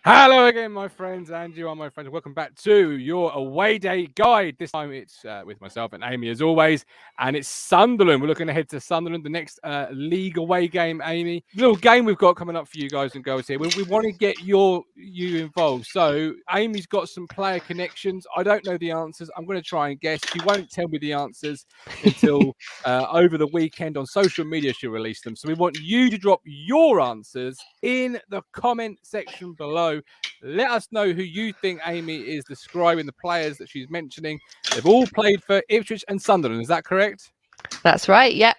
Hello again, my friends, and you are my friends. Welcome back to your away day guide. This time it's with myself and Amy, as always, and it's Sunderland. We're looking ahead to Sunderland, the next league away game. Amy, little game we've got coming up for you guys and girls here. We want to get you involved. So Amy's got some player connections. I don't know the answers. I'm going to try and guess. She won't tell me the answers until over the weekend on social media. She'll release them. So we want you to drop your answers in the comment section below. Let us know who you think Amy is describing the players that she's mentioning. They've all played for Ipswich and Sunderland. Is that correct? That's right. Yep.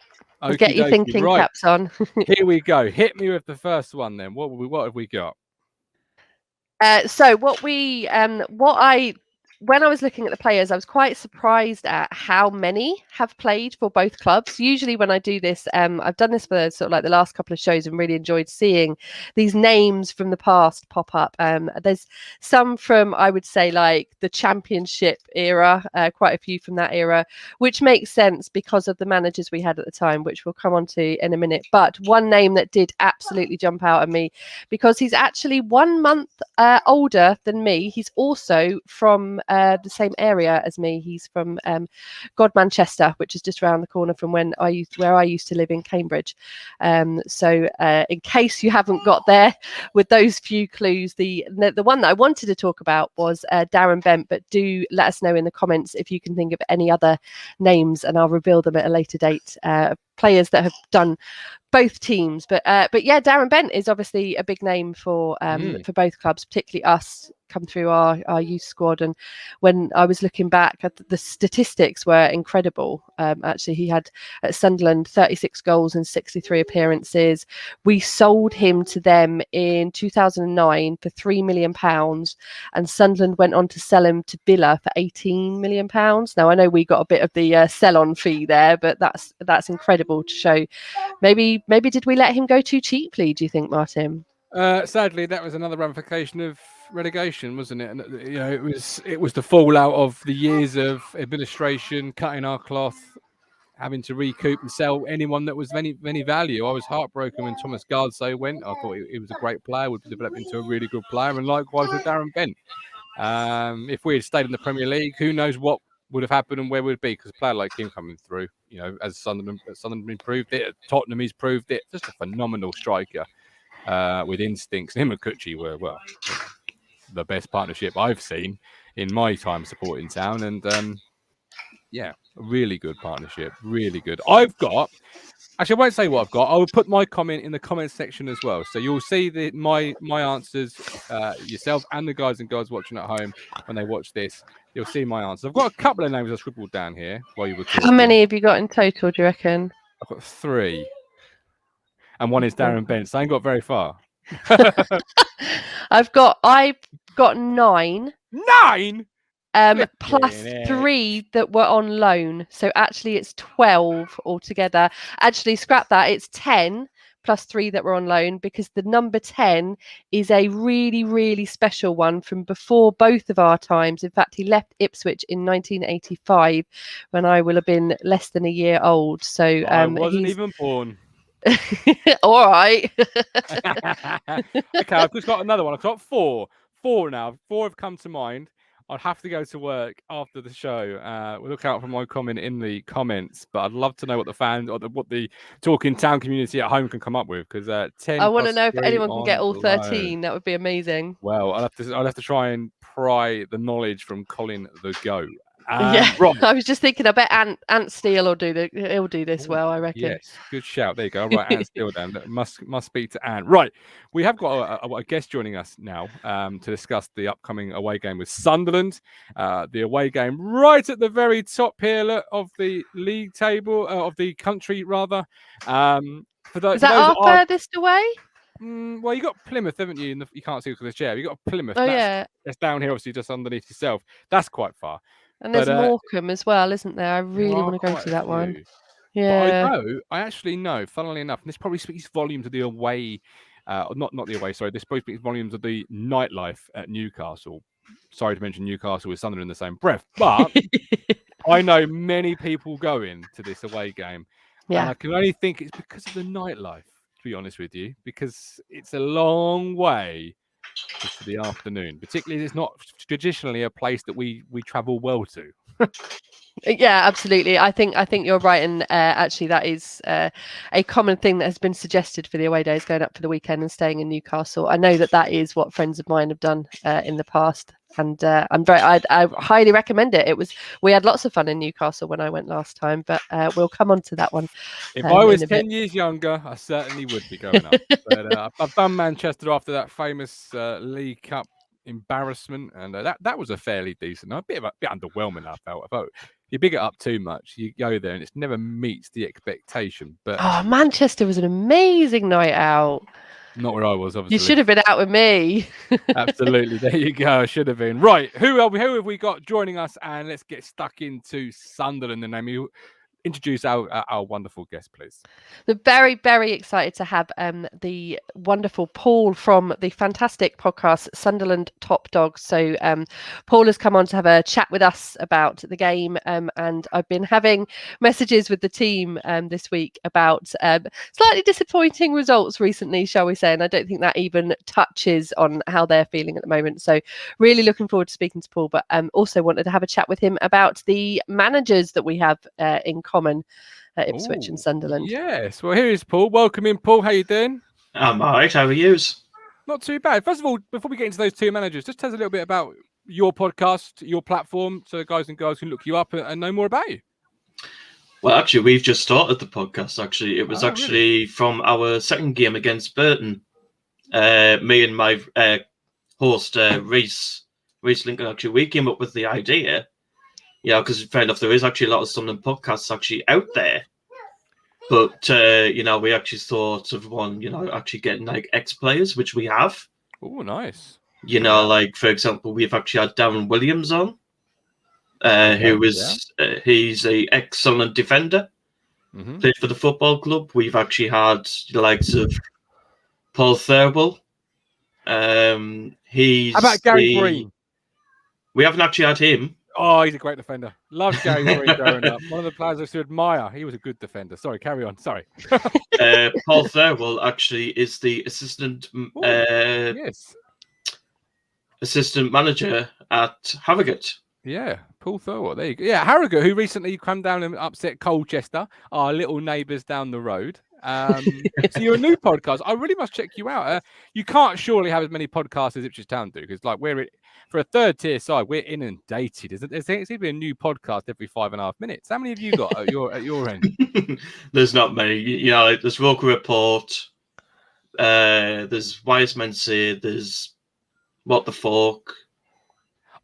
Get your thinking caps on. Here we go. Hit me with the first one then. What have we got? So when I was looking at the players, I was quite surprised at how many have played for both clubs. Usually when I do this, I've done this for sort of like the last couple of shows and really enjoyed seeing these names from the past pop up. There's some from, I would say, like the Championship era, quite a few from that era, which makes sense because of the managers we had at the time, which we'll come on to in a minute. But one name that did absolutely jump out at me, because he's actually 1 month older than me. He's also from the same area as me. He's from Manchester, which is just around the corner from where I used to live in Cambridge. So in case you haven't got there with those few clues, the one that I wanted to talk about was Darren Bent, but do let us know in the comments if you can think of any other names, and I'll reveal them at a later date. Players that have done both teams, but yeah, Darren Bent is obviously a big name for both clubs, particularly us, come through our youth squad. And when I was looking back at the statistics were incredible. Actually, he had at Sunderland 36 goals and 63 appearances. We sold him to them in 2009 for £3 million, and Sunderland went on to sell him to Villa for £18 million. Now I know we got a bit of the sell-on fee there, but that's incredible to show. Maybe did we let him go too cheaply, do you think, Martin? Sadly, that was another ramification of relegation, wasn't it? And it was the fallout of the years of administration cutting our cloth, having to recoup and sell anyone that was of any value. I was heartbroken when Thomas Gardsay went. I thought he was a great player, would develop into a really good player, and likewise with Darren Bent. If we had stayed in the Premier League, who knows what would have happened and where we'd be, because a player like him coming through, as Sunderland proved it, Tottenham he's proved it, just a phenomenal striker with instincts. Him and Kuchi were, well, the best partnership I've seen in my time supporting Town, and yeah, a really good partnership, really good. I won't say what I've got. I will put my comment in the comment section as well, so you'll see my answers yourself, and the guys and girls watching at home when they watch this. You'll see my answers. I've got a couple of names I scribbled down here while you were talking. How many have you got in total, do you reckon? I've got 3, and one is Darren Bent, so I ain't got very far. I've got 9. 9? Plus 3 that were on loan. So actually it's 12 altogether. Actually, scrap that. It's 10 plus 3 that were on loan, because the number 10 is a really, really special one from before both of our times. In fact, he left Ipswich in 1985 when I will have been less than a year old. So I wasn't even born. All right. Okay, I've just got another one. I've got 4 now. 4 have come to mind. I'd have to go to work after the show. We'll look out for my comment in the comments, but I'd love to know what the fans or what the Talking Town community at home can come up with, because 10. I want to know if anyone can get all 13. That would be amazing. Well, I'll have to try and pry the knowledge from Colin the Goat. Yeah, right. I was just thinking, I bet Ant Steele he'll do this well, I reckon. Yes, good shout. There you go. Right, Ant Steele down. Must speak to Ant. Right, we have got a guest joining us now to discuss the upcoming away game with Sunderland. The away game right at the very top here of the league table, of the country rather. Is that our furthest away? Well, you got Plymouth, haven't you? You can't see because of the chair. You got Plymouth. Oh, yeah. That's down here, obviously, just underneath yourself. That's quite far. And there's Morecambe as well, isn't there? I really want to go to that one. Yeah. But I actually know, funnily enough, and this probably speaks volumes of the away, not the away, sorry. This probably speaks volumes of the nightlife at Newcastle. Sorry to mention Newcastle with Sunderland in the same breath, but I know many people going to this away game. Yeah. And I can only think it's because of the nightlife, to be honest with you, because it's a long way just for the afternoon, particularly as it's not traditionally a place that we travel well to. Yeah, absolutely. I think you're right, and actually that is a common thing that has been suggested for the away days, going up for the weekend and staying in Newcastle. I know that is what friends of mine have done in the past, and I highly recommend it. We had lots of fun in Newcastle when I went last time, but we'll come on to that one. If I was 10 years younger, I certainly would be going up. But I've done Manchester after that famous League Cup embarrassment, and that was a fairly decent night. A bit underwhelming, I felt. You big it up too much, you go there and it never meets the expectation. But Manchester was an amazing night out. Not where I was, obviously. You should have been out with me. Absolutely. There you go. I should have been. Right. Who have we got joining us? And let's get stuck into Sunderland. And Amy, introduce our wonderful guest, please. We're very, very excited to have the wonderful Paul from the fantastic podcast Sunderland Top Dogs. So Paul has come on to have a chat with us about the game, and I've been having messages with the team this week about slightly disappointing results recently, shall we say, and I don't think that even touches on how they're feeling at the moment. So really looking forward to speaking to Paul, but also wanted to have a chat with him about the managers that we have in common at Ipswich and Sunderland. Yes. Well, here is Paul. Welcome in, Paul. How you doing? I'm all right. How are you? Not too bad. First of all, before we get into those two managers, just tell us a little bit about your podcast, your platform, so the guys and girls can look you up and know more about you. Well, actually, we've just started the podcast. Actually, it was really from our second game against Burton. Me and my host, Reese Lincoln, actually, we came up with the idea. Yeah, because fair enough, there is actually a lot of Sunderland podcasts actually out there. But, we actually thought of one, actually getting like ex-players, which we have. Oh, nice. Like, for example, we've actually had Darren Williams on, he's a ex-Sunderland defender, played for the football club. We've actually had the likes of Paul Thurwell. How about Gary Green? We haven't actually had him. Oh, he's a great defender. Loved Gary Green growing up. One of the players I used to admire. He was a good defender. Sorry, carry on. Sorry. Paul Thurwell actually is the assistant assistant manager at Harrogate. Yeah, Paul Thurwell. There you go. Yeah, Harrogate, who recently come down and upset Colchester, our little neighbours down the road. So you're a new podcast. I really must check you out. You can't surely have as many podcasts as Ipswich Town do, because for a third tier side, we're inundated. There seems to be a new podcast every 5.5 minutes. How many have you got at your end? There's not many. There's Roker Report. There's Wise Men Say. There's What the Fork.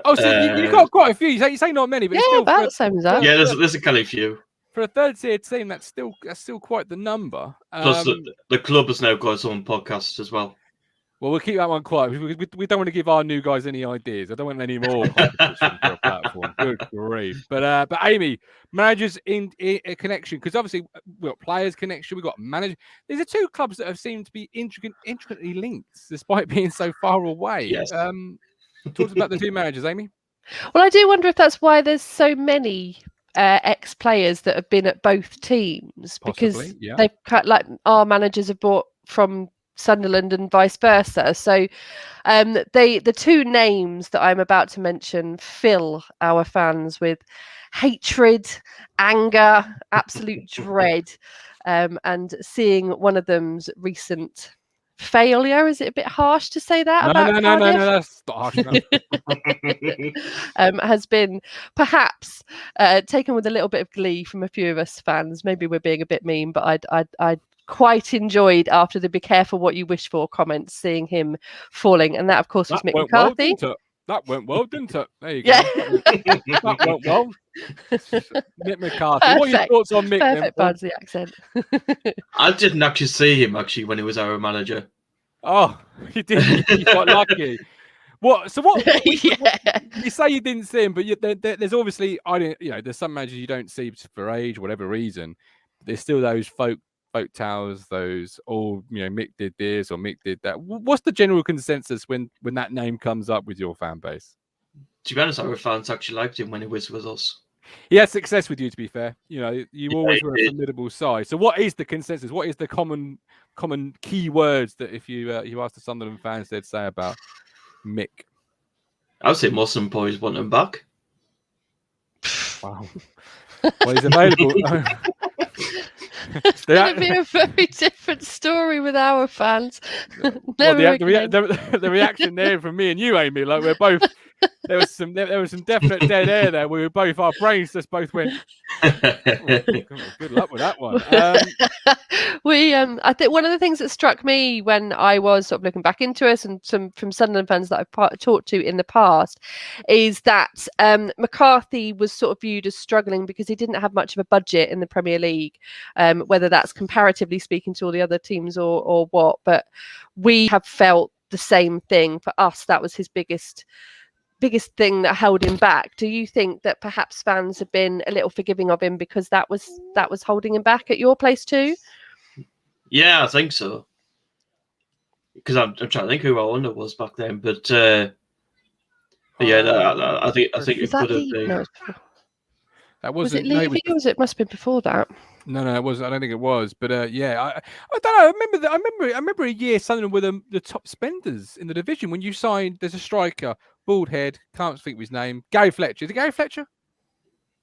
Oh, so you've got quite a few. You say not many, but yeah, still about the same as that. Yeah, there's a kind of few. For a third tier team, that's still quite the number. Plus, the club has now got its own podcast as well. Well, we'll keep that one quiet. We don't want to give our new guys any ideas. I don't want any more competition for a platform. Good grief. But Amy, managers in a connection, because obviously we've got players connection, we've got managers. These are two clubs that have seemed to be intricately linked, despite being so far away. Yes. Talk about the two managers, Amy. Well, I do wonder if that's why there's so many ex-players that have been at both teams. Possibly, because they've like our managers have brought from Sunderland and vice versa. So the two names that I'm about to mention fill our fans with hatred, anger, absolute dread, and seeing one of them's recent failure, is it a bit harsh to say that? No, that's not harsh enough. Has been perhaps taken with a little bit of glee from a few of us fans. Maybe we're being a bit mean, but I'd quite enjoyed, after the "be careful what you wish for" comments, seeing him falling, and that of course was Mick McCarthy. That went well, didn't it? There you go. Yeah. That went well. Mick McCarthy. Perfect. What are your thoughts on Mick? Perfect, pardon the accent. I didn't actually see him when he was our manager. Oh, you did. You got lucky. What? So what? Yeah. You say you didn't see him, but there's obviously there's some managers you don't see for age, whatever reason. There's still those folk tales, those Mick did this or Mick did that. What's the general consensus when that name comes up with your fan base? To be honest, our fans actually liked him when he was with us. He had success with you, to be fair. You know, you Yeah, always he were a did. formidable side. So, what is the consensus? What is the common key words that if you ask the Sunderland fans, they'd say about Mick? I would say most of them boys want him back. Wow. Well, he's available. It's going to be a very different story with our fans. Well, Never the reaction there from me and you, Amy, like we're both. There was some definite dead air there. We were both, our brains just both went. Oh, good luck with that one. I think one of the things that struck me when I was sort of looking back into us and some from Sunderland fans that I've talked to in the past is that McCarthy was sort of viewed as struggling because he didn't have much of a budget in the Premier League, whether that's comparatively speaking to all the other teams or what. But we have felt the same thing. For us, that was his biggest thing that held him back. Do you think that perhaps fans have been a little forgiving of him because that was holding him back at your place too? Yeah, I think so. Because I'm trying to think who our owner was back then, but yeah, I think it could have been. No, That was it wasn't. No, Levy? It must have been before that. No, it wasn't. I don't think it was. But yeah, I don't know. I remember that. I remember a year Sunderland were the top spenders in the division when you signed. There's a striker, bald head, can't think of his name. Gary Fletcher. Is it Gary Fletcher?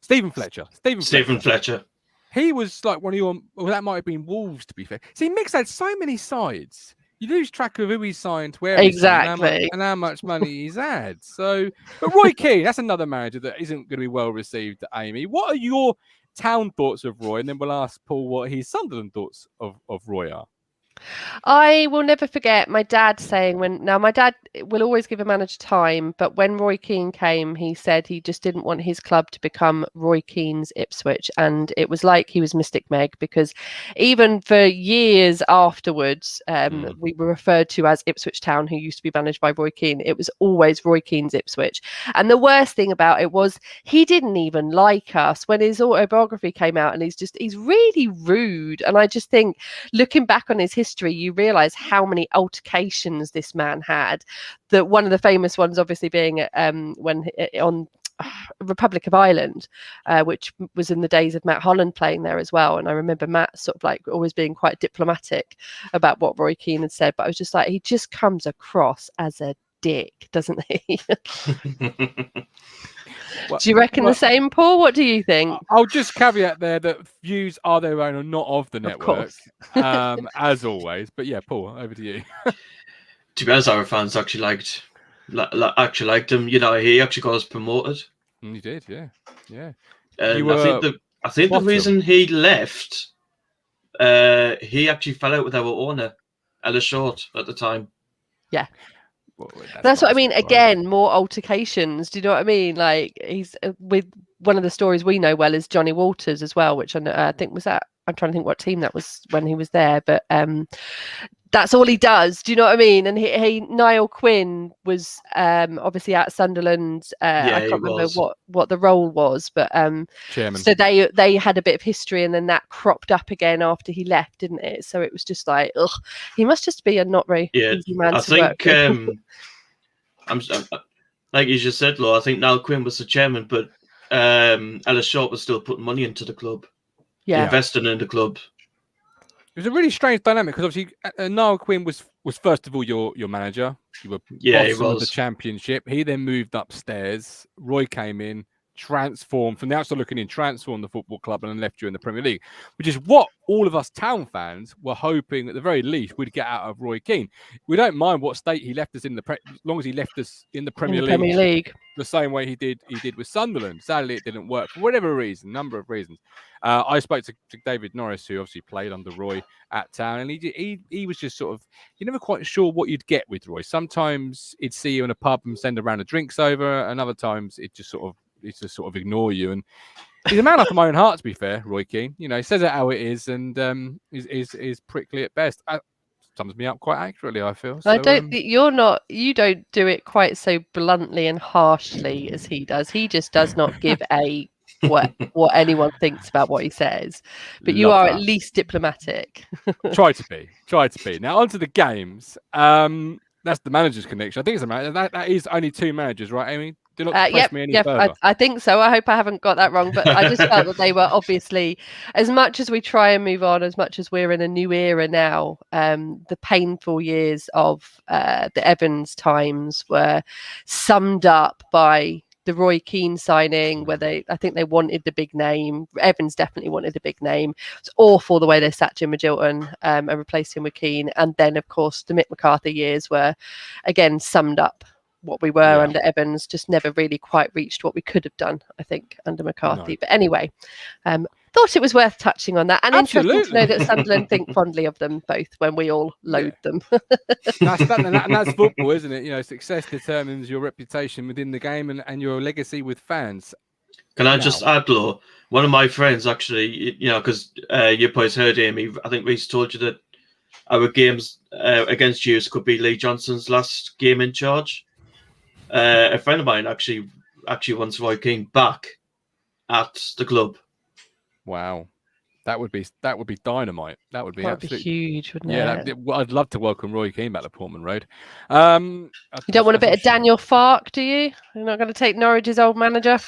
Stephen Fletcher. Stephen Fletcher. He was like one of your. Well, that might have been Wolves, to be fair. See, Mick's had so many sides. You lose track of who he signed, where exactly, he signed, and how much money he's had. So, but Roy Keane, that's another manager that isn't going to be well received. Amy, what are your Town thoughts of Roy? And then we'll ask Paul what his Sunderland thoughts of Roy are. I will never forget my dad saying my dad will always give a manager time, but when Roy Keane came, he said he just didn't want his club to become Roy Keane's Ipswich. And it was like he was Mystic Meg, because even for years afterwards, we were referred to as Ipswich Town, who used to be managed by Roy Keane. It was always Roy Keane's Ipswich. And the worst thing about it was he didn't even like us. When his autobiography came out, and he's really rude. And I just think, looking back on his history, you realize how many altercations this man had. That one of the famous ones obviously being when on Republic of Ireland, which was in the days of Matt Holland playing there as well. And I remember Matt sort of like always being quite diplomatic about what Roy Keane had said, but I was just like, he just comes across as a dick, doesn't he? Well, do you reckon the same, Paul? What do you think? I'll just caveat there that views are their own and not of the network, as always. But yeah, Paul, over to you. To be honest, our fans actually liked him. You know, he actually got us promoted. He did, yeah. And I think the reason he left, he actually fell out with our owner, Ella Short, at the time. Yeah. Well, that's what I mean. Again, more altercations. Do you know what I mean? Like, he's with one of the stories we know well is Johnny Walters as well, which I think was that. I'm trying to think what team that was when he was there, but that's all he does. Do you know what I mean? And Niall Quinn was obviously at Sunderland. I can't remember what the role was, but chairman. So they had a bit of history, and then that cropped up again after he left, didn't it? So it was just like, ugh, he must just be a not very easy man to work with. I'm like you just said, Law. I think Niall Quinn was the chairman, but Ella Short was still putting money into the club, investing in the club. It was a really strange dynamic because obviously Niall Quinn was first of all your manager. You were boss of the Championship. He then moved upstairs. Roy came in, transformed from the outside looking in, transformed the football club, and then left you in the Premier League, which is what all of us Town fans were hoping at the very least we'd get out of Roy Keane. We don't mind what state he left us in as long as he left us in the Premier League. The same way he did with Sunderland. Sadly, it didn't work for whatever reason, number of reasons. I spoke to David Norris, who obviously played under Roy at Town, and he was just sort of, you're never quite sure what you'd get with Roy. Sometimes he'd see you in a pub and send a round of drinks over, and other times it just sort of ignore you. And he's a man after my own heart, to be fair, Roy Keane. You know, he says it how it is, and is prickly at best. Sums me up quite accurately, I feel. So, I don't think you don't do it quite so bluntly and harshly as he does. He just does not give a what anyone thinks about what he says. But you are at least diplomatic. Try to be. Now onto the games. That's the manager's connection. I think it's a manager. That is only two managers, right, Amy? Do not press me any further. I think so. I hope I haven't got that wrong, but I just felt that they were obviously, as much as we try and move on, as much as we're in a new era now, the painful years of the Evans times were summed up by the Roy Keane signing, where I think they wanted the big name. Evans definitely wanted the big name. It's awful the way they sacked Jim Magilton and replaced him with Keane. And then, of course, the Mick McCarthy years were, again, summed up what we were under Evans, just never really quite reached what we could have done, I think, under McCarthy. No. But anyway, thought it was worth touching on that. And interesting to know that Sunderland think fondly of them both when we all loathe them. That's football, isn't it? You know, success determines your reputation within the game and your legacy with fans. Can I just add, Law? One of my friends actually, you know, because you boys heard Amy, I think Reece told you that our games against you could be Lee Johnson's last game in charge. A friend of mine actually wants Roy Keane back at the club. Wow, that would be dynamite. That would be huge, wouldn't it? Yeah, I'd love to welcome Roy Keane back to Portman Road. You don't want a bit of Daniel Farke, do you? You're not going to take Norwich's old manager.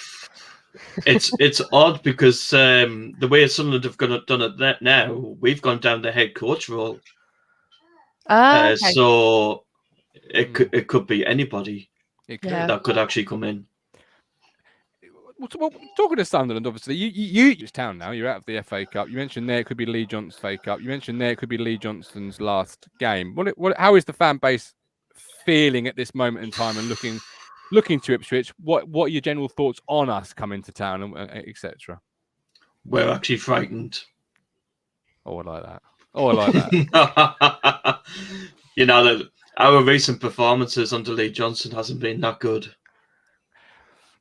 It's odd because the way Sunderland have done it now, we've gone down the head coach role. Okay. So it could be anybody. That could actually come in. Well, talking to Sunderland, obviously, you Ipswich Town now. You're out of the FA Cup. You mentioned there it could be Lee Johnson's FA Cup. You mentioned there it could be Lee Johnson's last game. How is the fan base feeling at this moment in time and looking to Ipswich? What are your general thoughts on us coming to town, and etc.? We're actually frightened. Oh, I like that. Oh, I like that. You know that. Our recent performances under Lee Johnson hasn't been that good.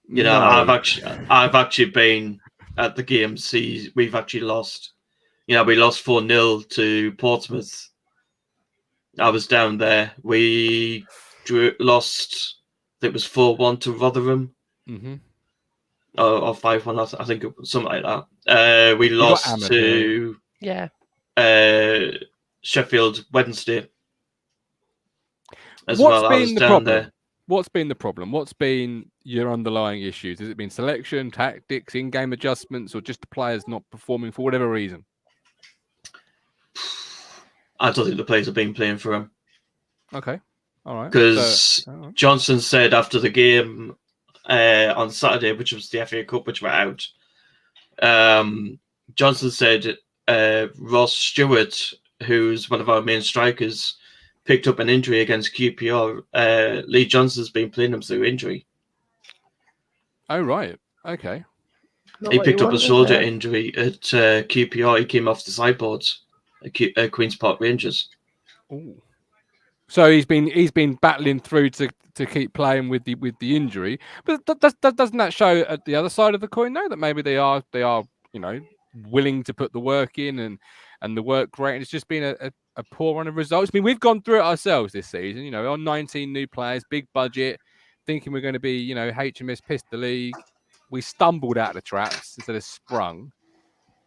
You know, no. I've actually been at the games we've actually lost. You know, we lost 4-0 to Portsmouth. I was down there. We lost, I think it was 4-1 to Rotherham. Mm-hmm. Or 5-1, I think it was something like that. We lost to Sheffield Wednesday. What's been the problem? What's been the problem? What's been your underlying issues? Has it been selection, tactics, in-game adjustments, or just the players not performing for whatever reason? I don't think the players have been playing for him. Okay, all right. Because Johnson said after the game on Saturday, which was the FA Cup, which were out, Johnson said Ross Stewart, who's one of our main strikers, picked up an injury against QPR. Lee Johnson's been playing him through injury. Oh, right. Okay. He picked up a shoulder injury at QPR. He came off the sideboards at Queen's Park Rangers. Ooh. So he's been battling through to keep playing with the injury. But doesn't that show at the other side of the coin, though, that maybe they are willing to put the work in and the work rate, and it's just been a poor run of results. I mean, we've gone through it ourselves this season, on 19 new players, big budget, thinking we're going to be, HMS pissed the league. We stumbled out of the traps instead of sprung.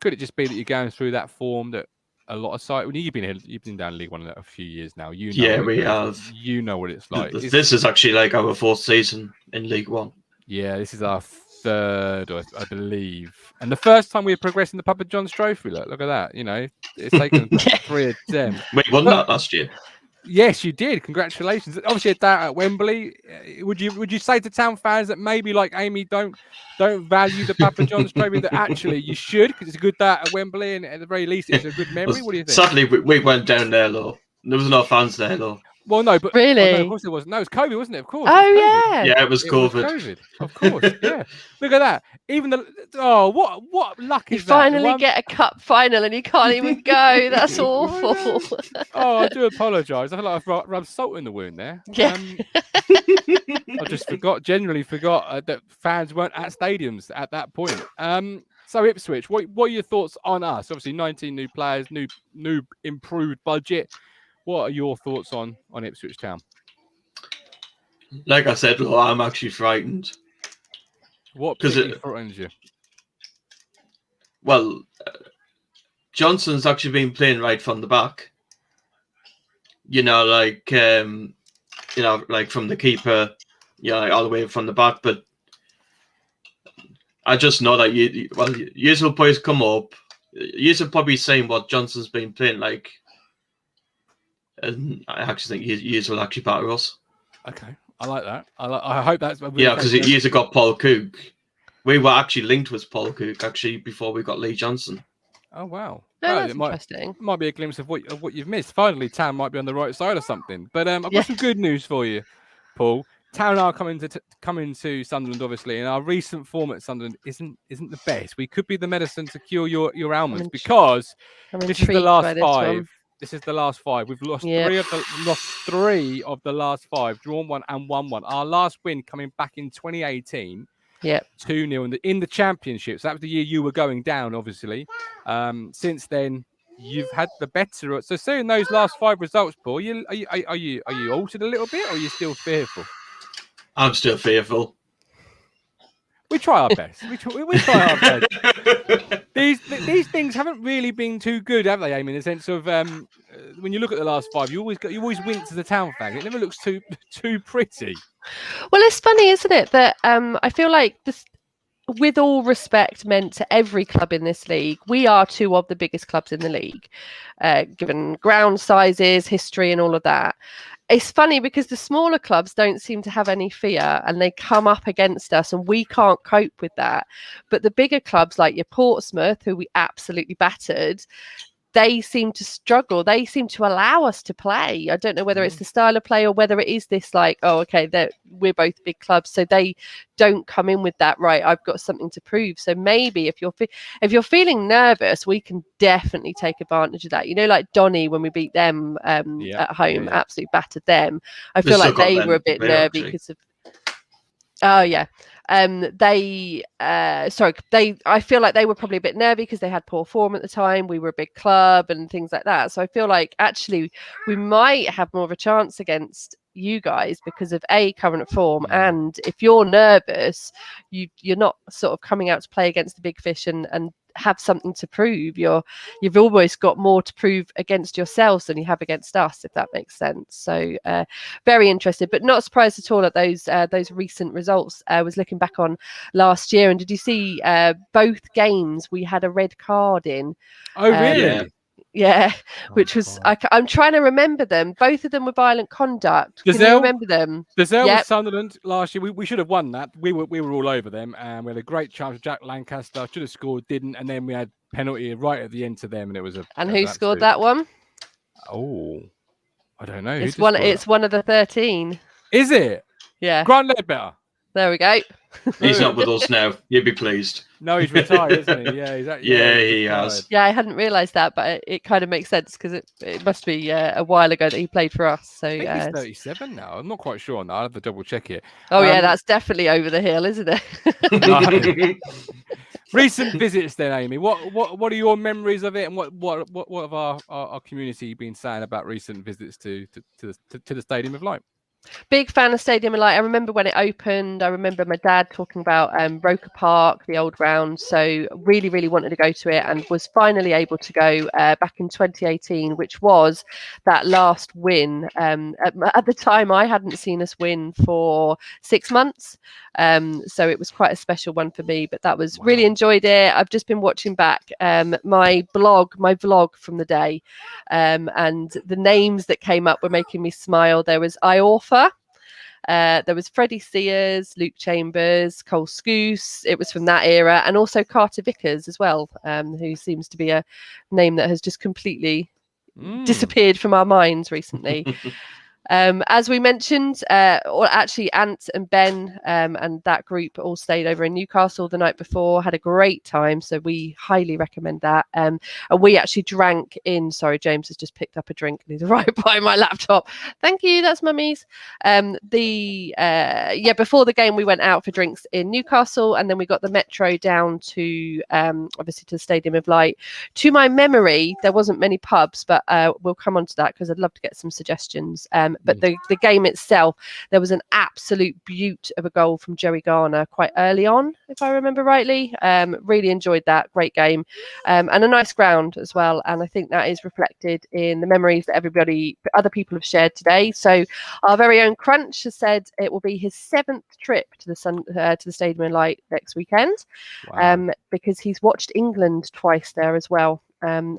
Could it just be that you're going through that form that a lot of sides, you've been down League One a few years now. We have. You know what it's like. This is actually like our fourth season in League One. Yeah, this is our third, I believe. And the first time we were progressing the Papa John's Trophy. Look at that. It's taken 3 attempts. We won that last year. Yes, you did. Congratulations. Obviously, at Wembley. Would you say to Town fans that maybe like Amy don't value the Papa John's Trophy, that actually you should, because it's a good day at Wembley, and at the very least it's a good memory? What do you think? Sadly, we went down there, though. There was no fans there, though. Well, no, but really, no, of course it wasn't. No, it was COVID, wasn't it? Of course. Oh yeah, it was COVID. Of course. Yeah. Look at that. Even what luck is you finally get a cup final and you can't even go. That's awful. I do apologise. I feel like I've rubbed salt in the wound there. Yeah. I just genuinely forgot that fans weren't at stadiums at that point. So Ipswich, what are your thoughts on us? Obviously, 19 new players, new improved budget. What are your thoughts on Ipswich Town? Like I said, I'm actually frightened. What frightens you? Well, Johnson's actually been playing right from the back. Like from the keeper, all the way from the back. But I just know that you will probably come up. You will probably saying what Johnson's been playing like, and I actually think you will actually batter us. Okay, I like that. I hope that's because you have got Paul Cook. We were actually linked with Paul Cook actually before we got Lee Johnson. Oh wow, No, well, that's interesting. Might be a glimpse of what you've missed. Finally, Town might be on the right side of something. But I've got some good news for you, Paul. Town are coming to Sunderland, obviously, and our recent form at Sunderland isn't the best. We could be the medicine to cure your ailments because this is the last five. This is the last five. We've lost three of the last five, drawn one and won one. Our last win coming back in 2018. Yep. 2-0 in the championship. So that was the year you were going down, obviously. Since then, you've had the better. So seeing those last five results, Paul, are you altered a little bit, or are you still fearful? I'm still fearful. We try our best. We try our best. These things haven't really been too good, have they, Amy? In the sense of when you look at the last five, you always wink to the Town fan. It never looks too pretty. Well, it's funny, isn't it, that I feel like this, with all respect meant to every club in this league, we are two of the biggest clubs in the league, given ground sizes, history, and all of that. It's funny because the smaller clubs don't seem to have any fear and they come up against us and we can't cope with that. But the bigger clubs like your Portsmouth, who we absolutely battered, they seem to struggle. They seem to allow us to play. I don't know whether it's the style of play or whether it is this like, oh, okay, we're both big clubs, so they don't come in with that, right, I've got something to prove. So maybe if you're feeling nervous, we can definitely take advantage of that. You know, like Donny, when we beat them at home, absolutely battered them. I feel like they were a bit nervy because of... Oh, yeah. I feel like they were probably a bit nervy because they had poor form at the time. We were a big club and things like that. So I feel like actually we might have more of a chance against you guys because of current form, and if you're nervous, you're not sort of coming out to play against the big fish and have something to prove. You've almost got more to prove against yourselves than you have against us, if that makes sense. So very interested, but not surprised at all at those recent results. I was looking back on last year, and did you see both games we had a red card in? Oh really? Yeah, which was I'm trying to remember them. Both of them were violent conduct. Can you remember them? Gazelle with Sunderland last year. We should have won that. We were all over them, and we had a great chance. Jack Lancaster should have scored, didn't, and then we had penalty right at the end to them, and it was a. And who scored that one? Oh, I don't know. It's one of the 13. Is it? Yeah. Grant Ledbetter. There we go. He's not with us now. You'd be pleased. No, he's retired, isn't he? Yeah, he has. Yeah, I hadn't realised that, but it kind of makes sense because it must be a while ago that he played for us. So I think he's 37 now. I'm not quite sure on that. I'll have to double check it. Oh yeah, that's definitely over the hill, isn't it? Recent visits, then, Amy. What are your memories of it, and what have our community been saying about recent visits to the Stadium of Light? Big fan of Stadium of Light. I remember when it opened. I remember my dad talking about Roker Park, the old ground. So really, really wanted to go to it, and was finally able to go back in 2018, which was that last win. At the time, I hadn't seen us win for 6 months. So it was quite a special one for me, but that was really enjoyed it. I've just been watching back my vlog from the day, and the names that came up were making me smile. There was Iorfa. There was Freddie Sears, Luke Chambers, Cole Scouse. It was from that era, and also Carter Vickers as well, who seems to be a name that has just completely disappeared from our minds recently. As we mentioned, or actually Ant and Ben and that group all stayed over in Newcastle the night before, had a great time, so we highly recommend that. And we actually drank in, sorry, James has just picked up a drink and he's right by my laptop. Thank you, that's mummy's. Before the game we went out for drinks in Newcastle, and then we got the metro down to obviously to the Stadium of Light. To my memory, there wasn't many pubs, but we'll come on to that because I'd love to get some suggestions. But the game itself, there was an absolute beaut of a goal from Joey Garner quite early on, if I remember rightly. Really enjoyed that. Great game. And a nice ground as well. And I think that is reflected in the memories that other people have shared today. So our very own Crunch has said it will be his 7th trip to the Stadium of Light next weekend. Wow. Because he's watched England twice there as well.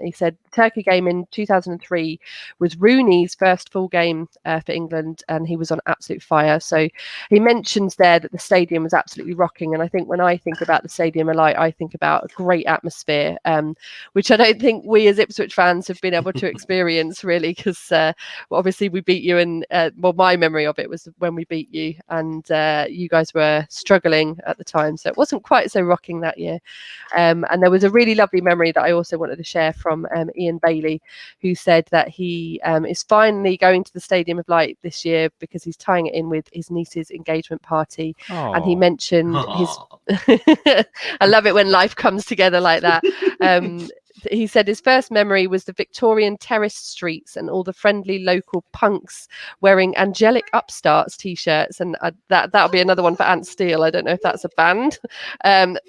He said the Turkey game in 2003 was Rooney's first full game for England, and he was on absolute fire. So he mentions there that the stadium was absolutely rocking. And I think when I think about the Stadium of Light, I think about a great atmosphere, which I don't think we as Ipswich fans have been able to experience really, because obviously we beat you, and my memory of it was when we beat you, and you guys were struggling at the time, so it wasn't quite so rocking that year. And there was a really lovely memory that I also wanted to share from Ian Bailey, who said that he is finally going to the Stadium of Light this year because he's tying it in with his niece's engagement party. And he mentioned his I love it when life comes together like that. He said his first memory was the Victorian terrace streets and all the friendly local punks wearing Angelic Upstarts t-shirts, and that'll be another one for Ant Steele. I don't know if that's a band. And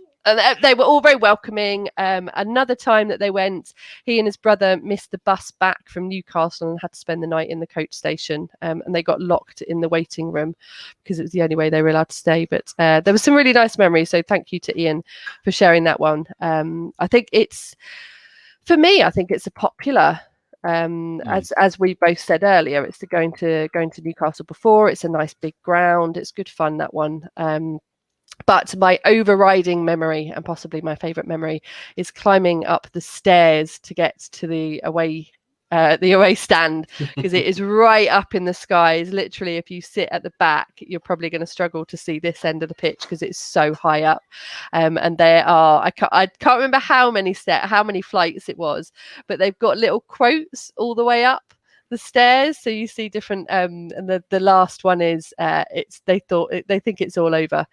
they were all very welcoming. Another time that they went, he and his brother missed the bus back from Newcastle and had to spend the night in the coach station. And they got locked in the waiting room because it was the only way they were allowed to stay. But there was some really nice memories. So thank you to Ian for sharing that one. I think it's a popular, as we both said earlier, it's going to Newcastle before. It's a nice big ground. It's good fun, that one. But my overriding memory, and possibly my favourite memory, is climbing up the stairs to get to the away stand, because it is right up in the skies. Literally, if you sit at the back, you're probably going to struggle to see this end of the pitch because it's so high up. And there are, I can't remember how many flights it was, but they've got little quotes all the way up the stairs, so you see different. And the last one is they think it's all over.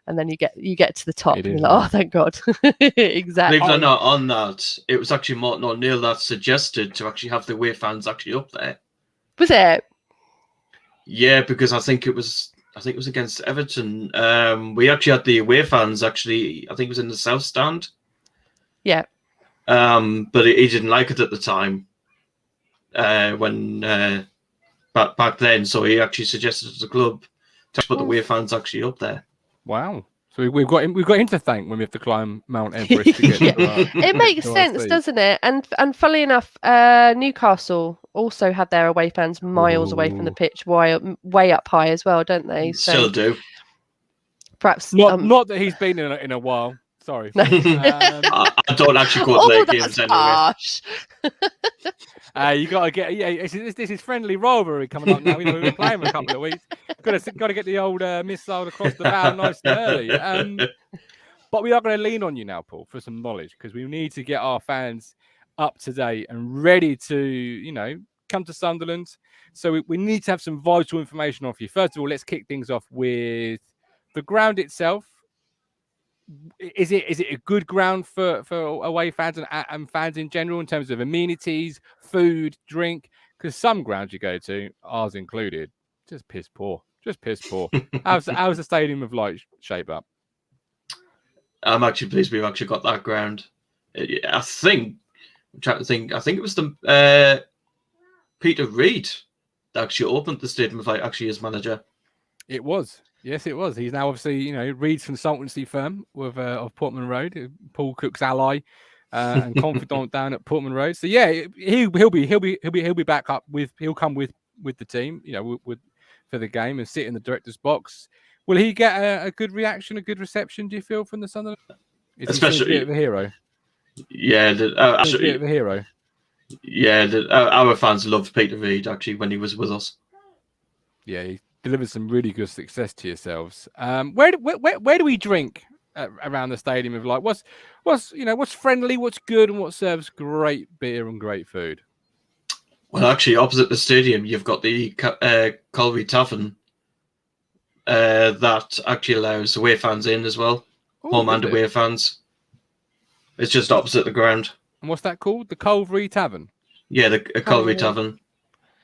And then you get to the top, and you're like, oh, thank God. Exactly. Believe it or not, on that, it was actually Martin O'Neill that suggested to actually have the away fans actually up there. Was it? Yeah, because I think it was against Everton. We actually had the away fans actually. I think it was in the south stand. Yeah. But he didn't like it at the time. When back then, so he actually suggested to the club to put the away fans actually up there. Wow! So we've got him to thank when we have to climb Mount Everest. To get it makes sense, doesn't it? And funnily enough, Newcastle also had their away fans miles away from the pitch, way up high as well, don't they? So still do. Perhaps not that he's been in a while. Sorry. No. I don't actually go to their games anyway. You got to get this is friendly rivalry coming up now. We've been playing for a couple of weeks. Got to get the old missile across the bow nice and early. But we are going to lean on you now, Paul, for some knowledge, because we need to get our fans up to date and ready to come to Sunderland. So we need to have some vital information off you. First of all, let's kick things off with the ground itself. Is it a good ground for away fans and fans in general in terms of amenities, food, drink? Because some grounds you go to, ours included, just piss poor. How's the Stadium of Light shape up? I'm actually pleased we've actually got that ground. I'm trying to think. I think it was the Peter Reid that actually opened the Stadium of Light, actually as manager. It was. Yes, it was. He's now obviously, Reid's consultancy firm of Portman Road, Paul Cook's ally and confidant down at Portman Road. So yeah, he'll be back up he'll come with the team, for the game and sit in the director's box. Will he get a good reaction, a good reception? Do you feel from the Sunderland? Especially a bit of a hero. Yeah, actually, a bit of a hero. Yeah, our fans loved Peter Reid actually when he was with us. Yeah, he delivered some really good success to yourselves. Where do we drink around the Stadium of Light? What's friendly, what's good, and what serves great beer and great food? Well, actually, opposite the stadium, you've got the Colby Tavern that actually allows away fans in as well. Home and away fans. It's just opposite the ground. And what's that called? The Colby Tavern? Yeah, the Colby Tavern.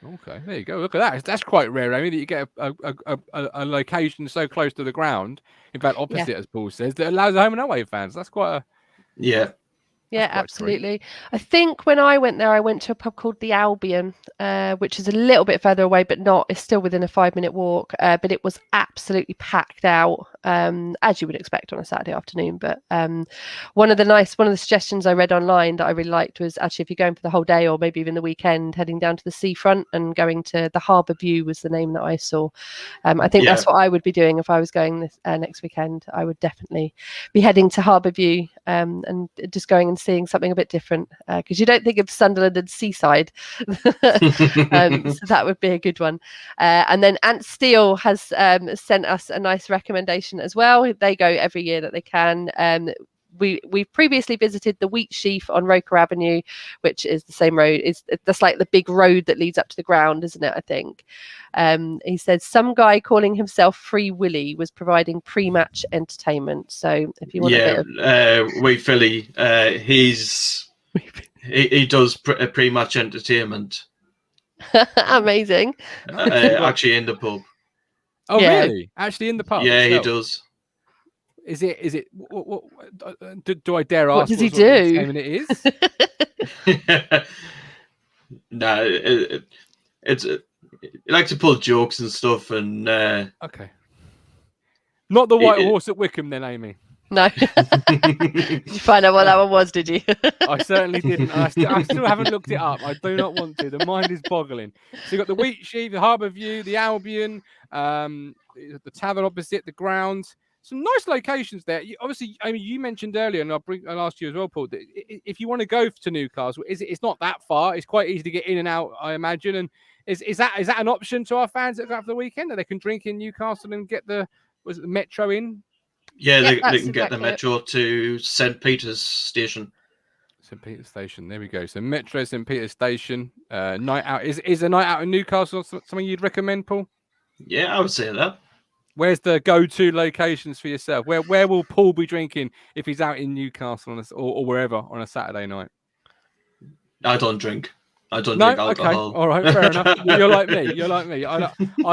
Okay, there you go. Look at that. That's quite rare, Amy, that you get a location so close to the ground. In fact, opposite, as Paul says, that allows home and away fans. That's quite a Yeah. Yeah, absolutely. I think when I went there, I went to a pub called the Albion, which is a little bit further away, but not. It's still within a 5-minute walk. But it was absolutely packed out, as you would expect on a Saturday afternoon. But one of the suggestions I read online that I really liked was actually if you're going for the whole day or maybe even the weekend, heading down to the seafront and going to the Harbour View was the name that I saw. I think that's what I would be doing if I was going this next weekend. I would definitely be heading to Harbour View and just going and seeing something a bit different, because you don't think of Sunderland and seaside. So that would be a good one. And then Ant Steele has sent us a nice recommendation as well. They go every year that they can. We've previously visited the Wheat Sheaf on Roker Avenue, which is the same road. That's like the big road that leads up to the ground, isn't it? I think. He said some guy calling himself Free Willy was providing pre-match entertainment. So if you want a bit of Wee Philly, he does pre-match entertainment. Amazing. Actually in the pub. Oh, yeah. Really? Actually in the pub? Yeah, itself? he does. Is it? What do I dare ask? What does he do? What it is? No, it's he likes to pull jokes and stuff, and okay. Not the White Horse at Wycombe, then, Amy. No. Did you find out what that one was? Did you? I certainly didn't. I still haven't looked it up. I do not want to. The mind is boggling. So you've got the Wheat Sheaf, the Harbour View, the Albion, the tavern opposite, the grounds. Some nice locations there. Obviously, I mean, you mentioned earlier, and I'll ask you as well, Paul. That if you want to go to Newcastle, it's not that far. It's quite easy to get in and out, I imagine. And is that an option to our fans that go out for the weekend that they can drink in Newcastle and get the metro in? Yeah, they can get the metro to St. Peter's Station. St. Peter's Station. There we go. So Metro St. Peter's Station. Night out. Is a night out in Newcastle something you'd recommend, Paul? Yeah, I would say that. Where's the go-to locations for yourself? Where will Paul be drinking if he's out in Newcastle or wherever on a Saturday night? I don't drink. I don't drink alcohol. Okay. All right, fair enough. You're like me. I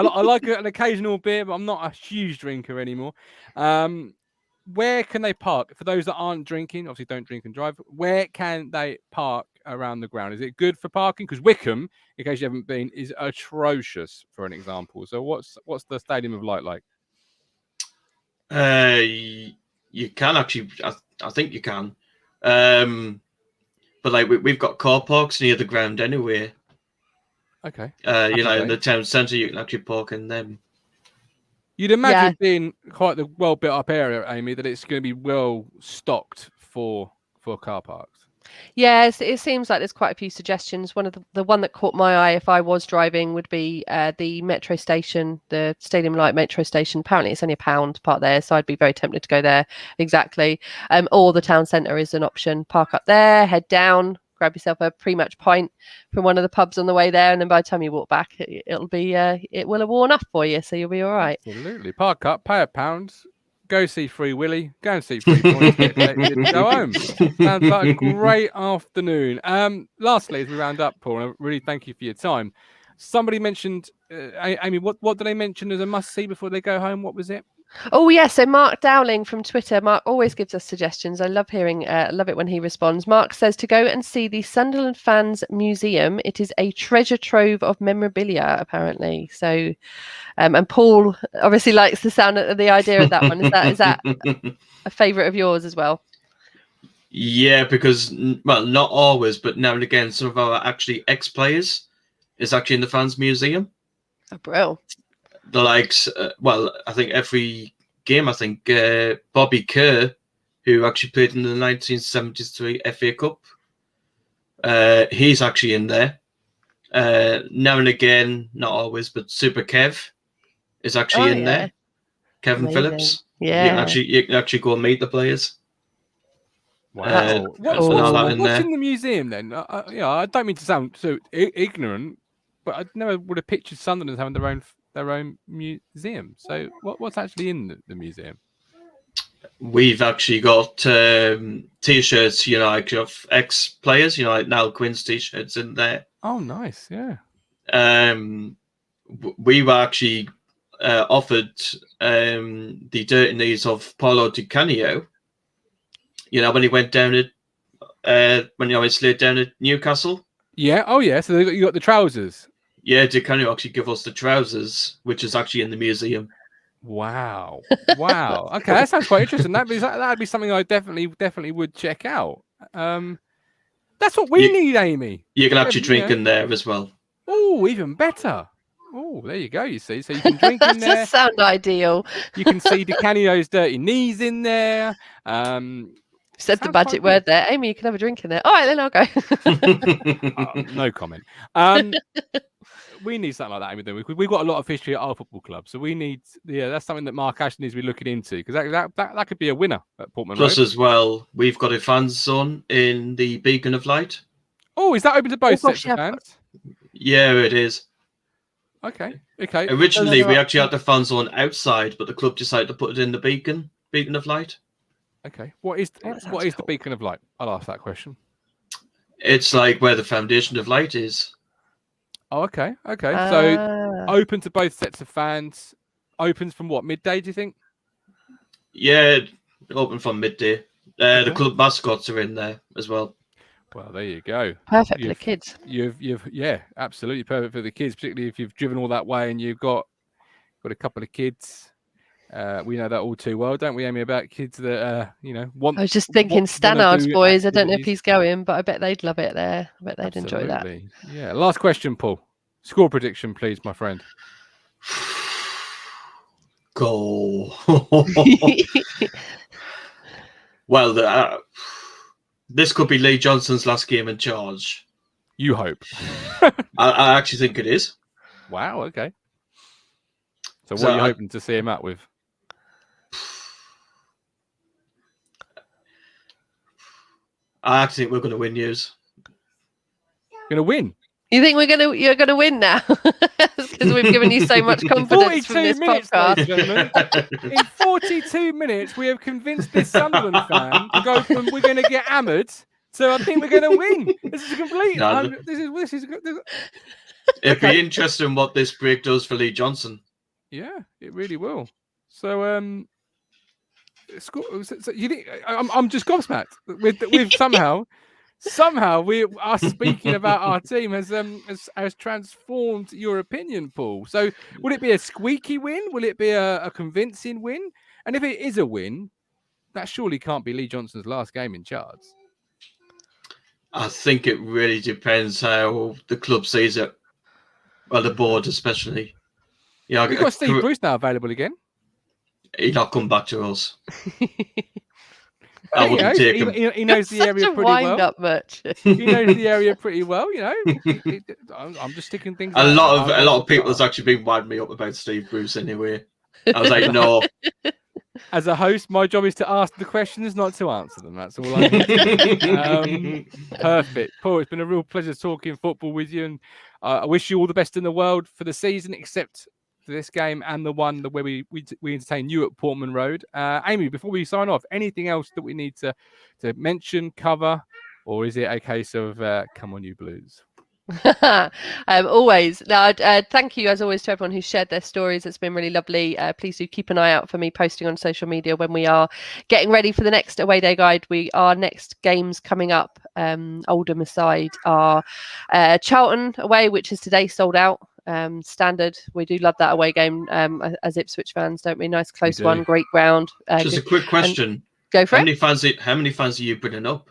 like an occasional beer, but I'm not a huge drinker anymore. Where can they park? For those that aren't drinking, obviously don't drink and drive, where can they park around the ground? Is it good for parking? Because Wycombe, in case you haven't been, is atrocious, for an example. So what's the Stadium of Light like? You can actually, I think you can. But like we've got car parks near the ground anyway. Okay. In the town centre, you can actually park in them. You'd imagine being quite the well built up area, Amy, that it's going to be well stocked for car parks. Yes, it seems like there's quite a few suggestions. One of the one that caught my eye if I was driving would be the metro station, the Stadium Light metro station. Apparently it's only £1 to park there, so I'd be very tempted to go there. Exactly. Or the town centre is an option. Park up there, head down, grab yourself a pre-match pint from one of the pubs on the way there, and then by the time you walk back, it will have worn off for you, so you'll be all right. Absolutely. Park up, pay £1, go see Free Willy, go and see 3 points, get collected, go home. Sounds like a great afternoon. Lastly, as we round up, Paul, I really thank you for your time. Somebody mentioned, Amy, what did they mention as a must-see before they go home? What was it? Oh, yeah. So Mark Dowling from Twitter. Mark always gives us suggestions. I love love it when he responds. Mark says to go and see the Sunderland Fans Museum. It is a treasure trove of memorabilia, apparently. So, and Paul obviously likes the sound of the idea of that one. Is that a favourite of yours as well? Yeah, because, well, not always, but now and again, some of our actually ex-players is actually in the Fans Museum. Oh, bro. The likes, I think every game, Bobby Kerr, who actually played in the 1973 FA Cup, he's actually in there. Now and again, not always, but Super Kev is actually in there. Kevin Phillips. Yeah. You can actually go and meet the players. Wow. What's in the museum then? I don't mean to sound so ignorant, but I never would have pictured Sunderland as having their own museum. So what's actually in the museum? We've actually got T-shirts, of ex-players, like Niall Quinn's T-shirts in there. Oh, nice, yeah. we were actually offered the dirty knees of Paulo Di Canio. You know, when he went down at when he always slid down at Newcastle. Yeah. Oh, yeah. So you got the trousers. Yeah, Di Canio actually give us the trousers, which is actually in the museum. Wow. Wow. Okay, that sounds quite interesting. That'd be something I definitely would check out. That's what we need, Amy. You can actually drink in there as well. Oh, even better. Oh, there you go. You see, so you can drink in there. Does sound ideal. You can see Di Canio's dirty knees in there. Said the magic word there. Amy, you can have a drink in there. All right, then I'll go. No comment. We need something like that, Amy. Then we've got a lot of history at our football club, so we need. Yeah, that's something that Mark Ashton needs to be looking into, because that could be a winner at Portman Plus, Road. as well, we've got a fans zone in the Beacon of Light. Oh, is that open to both sets of fans? Yeah, it is. Okay. Originally, we actually had the fan zone outside, but the club decided to put it in the Beacon of Light. Okay. What is the Beacon of Light? I'll ask that question. It's like where the foundation of light is. Oh, okay. So open to both sets of fans. Opens from what, midday, do you think? Yeah, open from midday. The club mascots are in there as well. Well, there you go. Perfect for the kids. Yeah, absolutely perfect for the kids, particularly if you've driven all that way and you've got a couple of kids. We know that all too well, don't we, Amy, about kids that want. I was just thinking Stannard's boys. I don't know if he's going, but I bet they'd love it there. I bet they'd enjoy that. Yeah. Last question, Paul. Score prediction, please, my friend. Goal. Well, this could be Lee Johnson's last game in charge. You hope. I actually think it is. Wow. Okay. So what are you hoping to see him out with? I actually think we're going to win, News. Going to win? You think you're gonna win now? Because we've given you so much confidence from this podcast. In 42 minutes, we have convinced this Sunderland fan to go from we're going to get hammered to I think we're going to win. This is complete. This is. It'd be interesting what this break does for Lee Johnson. Yeah, it really will. So, so you think I'm just gobsmacked with somehow we are speaking about our team has transformed your opinion, Paul. So would it be a squeaky win? Will it be a convincing win? And if it is a win, that surely can't be Lee Johnson's last game in charge. I think it really depends how the club sees it. Well, the board especially. Yeah, we've got Steve Bruce now available again. He'll not come back to us. He knows the area pretty well. He knows the area pretty well, I'm just sticking things. A lot of people has actually been winding me up about Steve Bruce anyway. I was like, no. As a host, my job is to ask the questions, not to answer them. That's all I do. Perfect. Paul, it's been a real pleasure talking football with you, and I wish you all the best in the world for the season, except for this game and the one where we entertain you at Portman Road. Amy, before we sign off, anything else that we need to mention, cover, or is it a case of come on you Blues? Always. Now, thank you as always to everyone who shared their stories. It's been really lovely. Please do keep an eye out for me posting on social media when we are getting ready for the next away day guide. Our next games coming up, Oldham aside, are Charlton away, which is today sold out. Standard. We do love that away game as Ipswich fans, don't we? Nice close one, great ground. Just a quick question. Go for it. How many fans are you putting up?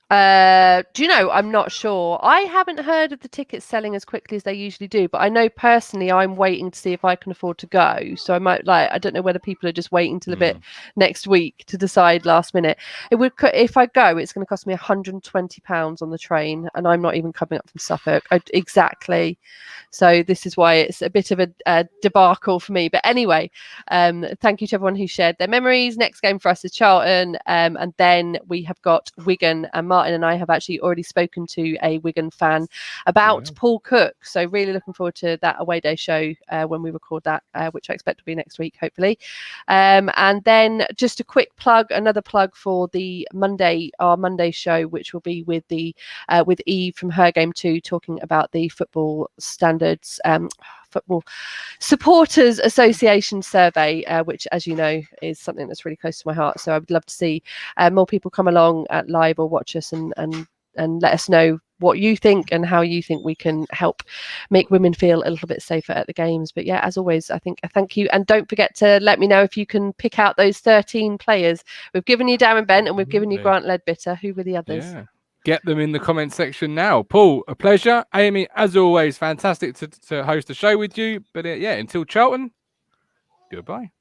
Do you know? I'm not sure. I haven't heard of the tickets selling as quickly as they usually do, but I know personally I'm waiting to see if I can afford to go. So I might I don't know whether people are just waiting till a bit next week to decide last minute. If I go, it's going to cost me £120 on the train, and I'm not even coming up from Suffolk. Exactly. So this is why it's a bit of a debacle for me. But anyway, thank you to everyone who shared their memories. Next game for us is Charlton, and then we have got Wigan and Martin and I have actually already spoken to a Wigan fan about Paul Cook. So really looking forward to that away day show when we record that, which I expect will be next week, hopefully. And then just a quick plug, another plug for the our Monday show, which will be with with Eve from Her Game 2, talking about the football standards, Football Supporters Association survey, which, as you know, is something that's really close to my heart. So I would love to see more people come along live or watch us and let us know what you think and how you think we can help make women feel a little bit safer at the games. But yeah, as always, I think thank you. And don't forget to let me know if you can pick out those 13 players. We've given you Darren Bent and we've given you Grant Ledbetter. Who were the others? Yeah. Get them in the comment section now. Paul, a pleasure. Amy, as always, fantastic to host a show with you. But yeah, until Charlton, goodbye.